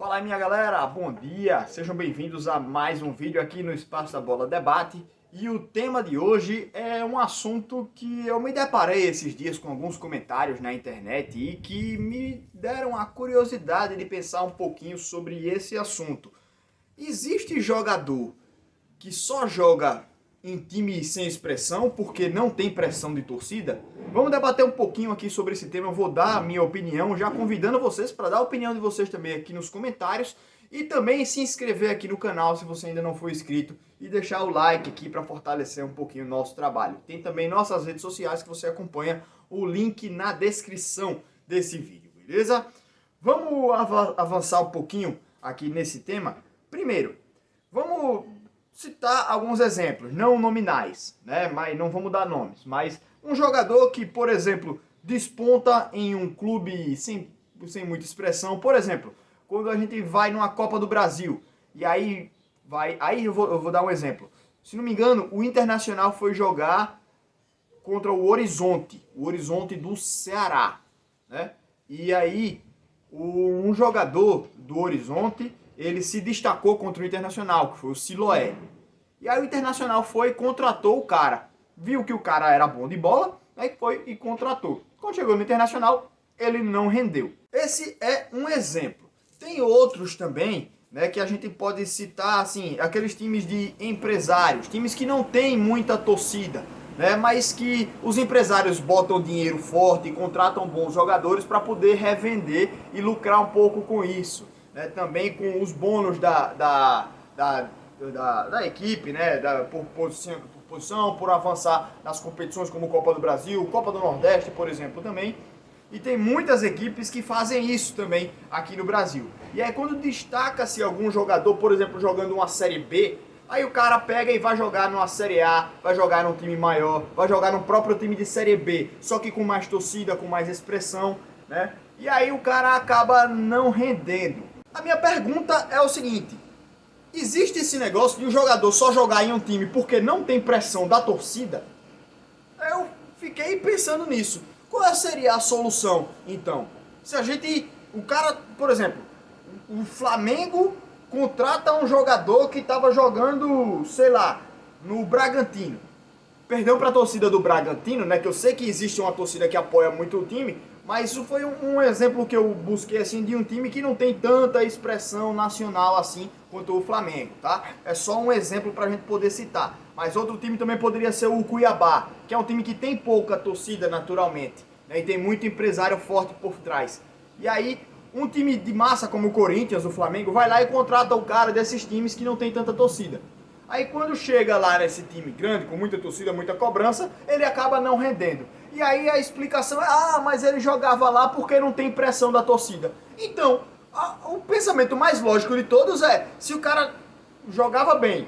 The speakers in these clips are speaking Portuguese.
Fala aí minha galera, bom dia, sejam bem-vindos a mais um vídeo aqui no Espaço da Bola Debate. E o tema de hoje é um assunto que eu me deparei esses dias com alguns comentários na internet e que me deram a curiosidade de pensar um pouquinho sobre esse assunto. Existe jogador que só joga em time sem expressão porque não tem pressão de torcida? Vamos debater um pouquinho aqui sobre esse tema. Eu vou dar a minha opinião, já convidando vocês para dar a opinião de vocês também aqui nos comentários e também se inscrever aqui no canal se você ainda não for inscrito e deixar o like aqui para fortalecer um pouquinho o nosso trabalho. Tem também nossas redes sociais que você acompanha, o link na descrição desse vídeo, beleza? Vamos avançar um pouquinho aqui nesse tema. Primeiro, vamos citar alguns exemplos, não nominais, né? Mas não vamos dar nomes, mas um jogador que, por exemplo, desponta em um clube sem muita expressão, por exemplo, quando a gente vai numa Copa do Brasil, e aí eu vou dar um exemplo. Se não me engano, o Internacional foi jogar contra o Horizonte do Ceará, né? E aí um jogador do Horizonte, ele se destacou contra o Internacional, que foi o Siloé. E aí o Internacional foi e contratou o cara. Viu que o cara era bom de bola, aí foi e contratou. Quando chegou no Internacional, ele não rendeu. Esse é um exemplo. Tem outros também, né, que a gente pode citar, assim, aqueles times de empresários, times que não tem muita torcida, né, mas que os empresários botam dinheiro forte e contratam bons jogadores para poder revender e lucrar um pouco com isso. Né, também com os bônus da equipe, né, por posição, por avançar nas competições como Copa do Brasil, Copa do Nordeste, por exemplo, também. E tem muitas equipes que fazem isso também aqui no Brasil. E aí quando destaca-se algum jogador, por exemplo, jogando uma Série B, aí o cara pega e vai jogar numa Série A, vai jogar num time maior, vai jogar no próprio time de Série B, só que com mais torcida, com mais expressão, né? E aí o cara acaba não rendendo. A minha pergunta é o seguinte: existe esse negócio de um jogador só jogar em um time porque não tem pressão da torcida? Eu fiquei pensando nisso. Qual seria a solução, então? Se a gente... O cara, por exemplo, o Flamengo contrata um jogador que estava jogando, sei lá, no Bragantino. Perdão para a torcida do Bragantino, né? Que eu sei que existe uma torcida que apoia muito o time, mas isso foi um exemplo que eu busquei, assim, de um time que não tem tanta expressão nacional assim quanto o Flamengo, tá? É só um exemplo pra gente poder citar. Mas outro time também poderia ser o Cuiabá, que é um time que tem pouca torcida naturalmente, né? E tem muito empresário forte por trás. E aí, um time de massa como o Corinthians, o Flamengo, vai lá e contrata o cara desses times que não tem tanta torcida. Aí quando chega lá nesse time grande, com muita torcida, muita cobrança, ele acaba não rendendo. E aí a explicação é, mas ele jogava lá porque não tem pressão da torcida. Então, o pensamento mais lógico de todos é, se o cara jogava bem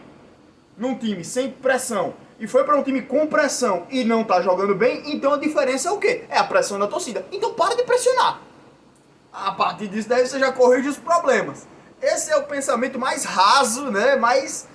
num time sem pressão e foi para um time com pressão e não tá jogando bem, então a diferença é o quê? É a pressão da torcida. Então para de pressionar. A partir disso daí você já corrige os problemas. Esse é o pensamento mais raso, né? mais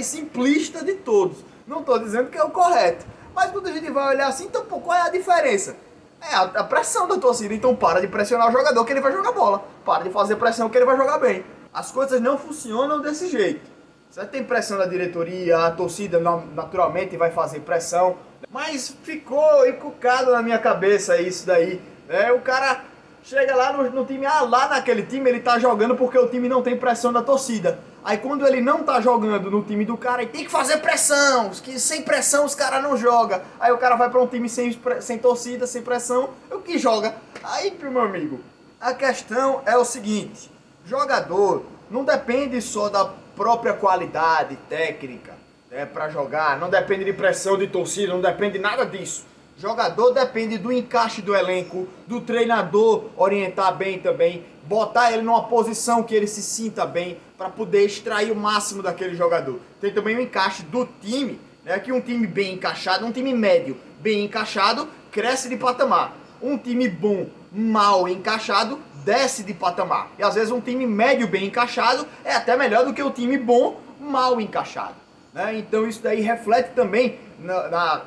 simplista de todos. Não estou dizendo que é o correto, mas quando a gente vai olhar assim, então qual é a diferença? É a pressão da torcida. Então para de pressionar o jogador que ele vai jogar bola, para de fazer pressão que ele vai jogar bem. As coisas não funcionam desse jeito. Você tem pressão da diretoria, a torcida naturalmente vai fazer pressão, mas ficou encucado na minha cabeça isso daí, né? O cara chega lá no time, lá naquele time ele tá jogando porque o time não tem pressão da torcida. Aí quando ele não tá jogando no time do cara, ele tem que fazer pressão, que sem pressão os caras não jogam. Aí o cara vai pra um time sem torcida, sem pressão, o que joga? Aí, meu amigo, a questão é o seguinte: jogador não depende só da própria qualidade técnica, né, pra jogar, não depende de pressão de torcida, não depende de nada disso. Jogador depende do encaixe do elenco, do treinador orientar bem também, botar ele numa posição que ele se sinta bem para poder extrair o máximo daquele jogador. Tem também o encaixe do time, né, que um time bem encaixado, um time médio bem encaixado, cresce de patamar. Um time bom, mal encaixado, desce de patamar. E às vezes um time médio bem encaixado é até melhor do que o time bom, mal encaixado, né? Então isso daí reflete também na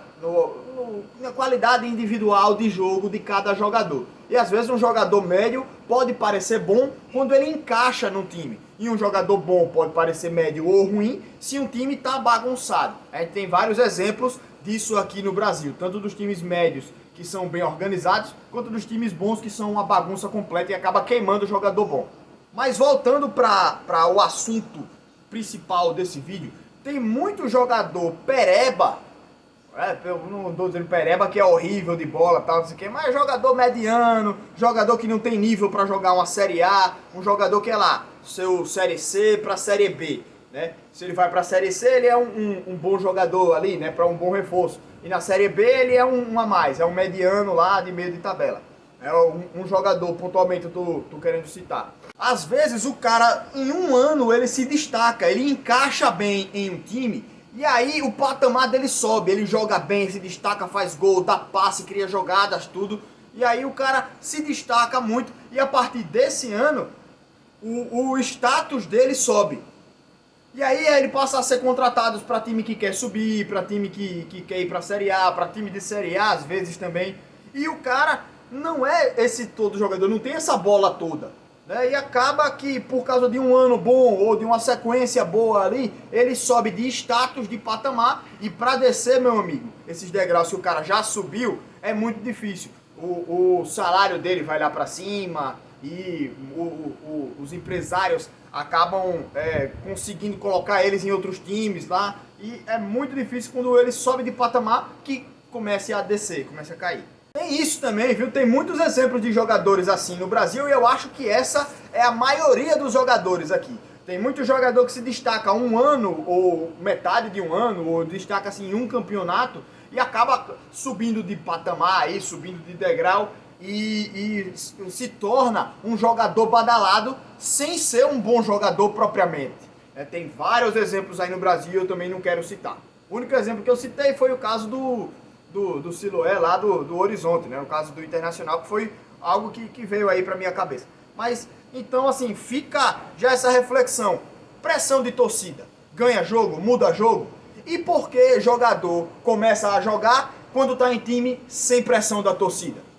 qualidade individual de jogo de cada jogador. E às vezes um jogador médio pode parecer bom quando ele encaixa no time. E um jogador bom pode parecer médio ou ruim se um time está bagunçado. A gente tem vários exemplos disso aqui no Brasil, tanto dos times médios que são bem organizados, quanto dos times bons que são uma bagunça completa e acaba queimando o jogador bom. Mas voltando para o assunto principal desse vídeo, tem muito jogador pereba, eu não estou dizendo pereba que é horrível de bola, tal, não sei o quê, mas jogador mediano, jogador que não tem nível para jogar uma Série A, um jogador que é lá, seu Série C para Série B, né? Se ele vai para a Série C, ele é um bom jogador ali, né, para um bom reforço. E na Série B ele é um a mais, é um mediano lá de meio de tabela. É um jogador, pontualmente, eu tô querendo citar. Às vezes o cara, em um ano, ele se destaca, ele encaixa bem em um time, e aí o patamar dele sobe, ele joga bem, se destaca, faz gol, dá passe, cria jogadas, tudo. E aí o cara se destaca muito, e a partir desse ano, o status dele sobe. E aí ele passa a ser contratado para time que quer subir, para time que quer ir para a Série A, para time de Série A às vezes também. E o cara não é esse todo jogador, não tem essa bola toda, né? E acaba que por causa de um ano bom ou de uma sequência boa ali, ele sobe de status, de patamar, e para descer, meu amigo, esses degraus que o cara já subiu, é muito difícil. O salário dele vai lá para cima e os empresários acabam conseguindo colocar eles em outros times lá, e é muito difícil quando ele sobe de patamar que comece a descer, comece a cair. Tem isso também, viu? Tem muitos exemplos de jogadores assim no Brasil, e eu acho que essa é a maioria dos jogadores aqui. Tem muito jogador que se destaca um ano, ou metade de um ano, ou destaca assim em um campeonato, e acaba subindo de patamar, aí, subindo de degrau, e se torna um jogador badalado sem ser um bom jogador propriamente. Tem vários exemplos aí no Brasil, eu também não quero citar. O único exemplo que eu citei foi o caso do Siloé lá do Horizonte, né? O caso do Internacional, que foi algo que veio aí pra minha cabeça. Mas, então assim, fica já essa reflexão. Pressão de torcida, ganha jogo, muda jogo? E por que jogador começa a jogar quando tá em time sem pressão da torcida?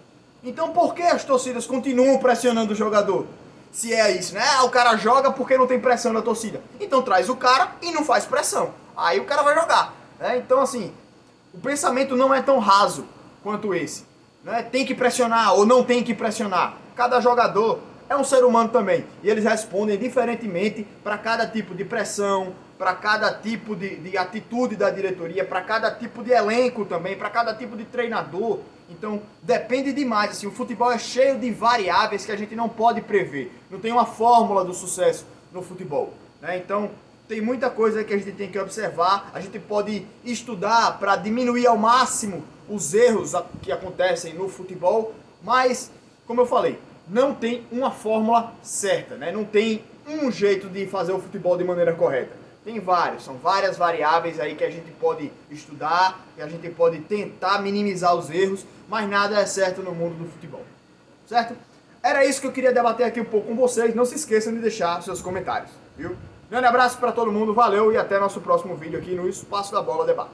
Então por que as torcidas continuam pressionando o jogador? Se é isso, né? O cara joga porque não tem pressão da torcida. Então traz o cara e não faz pressão. Aí o cara vai jogar, né? Então assim, o pensamento não é tão raso quanto esse, né? Tem que pressionar ou não tem que pressionar. Cada jogador é um ser humano também. E eles respondem diferentemente para cada tipo de pressão, para cada tipo de atitude da diretoria, para cada tipo de elenco também, para cada tipo de treinador. Então depende demais. Assim, o futebol é cheio de variáveis que a gente não pode prever. Não tem uma fórmula do sucesso no futebol, né? Então tem muita coisa que a gente tem que observar. A gente pode estudar para diminuir ao máximo os erros que acontecem no futebol, mas, como eu falei, não tem uma fórmula certa, né? Não tem um jeito de fazer o futebol de maneira correta. Tem vários, são várias variáveis aí que a gente pode estudar, que a gente pode tentar minimizar os erros, mas nada é certo no mundo do futebol, certo? Era isso que eu queria debater aqui um pouco com vocês. Não se esqueçam de deixar seus comentários, viu? Grande abraço para todo mundo, valeu e até nosso próximo vídeo aqui no Espaço da Bola Debate.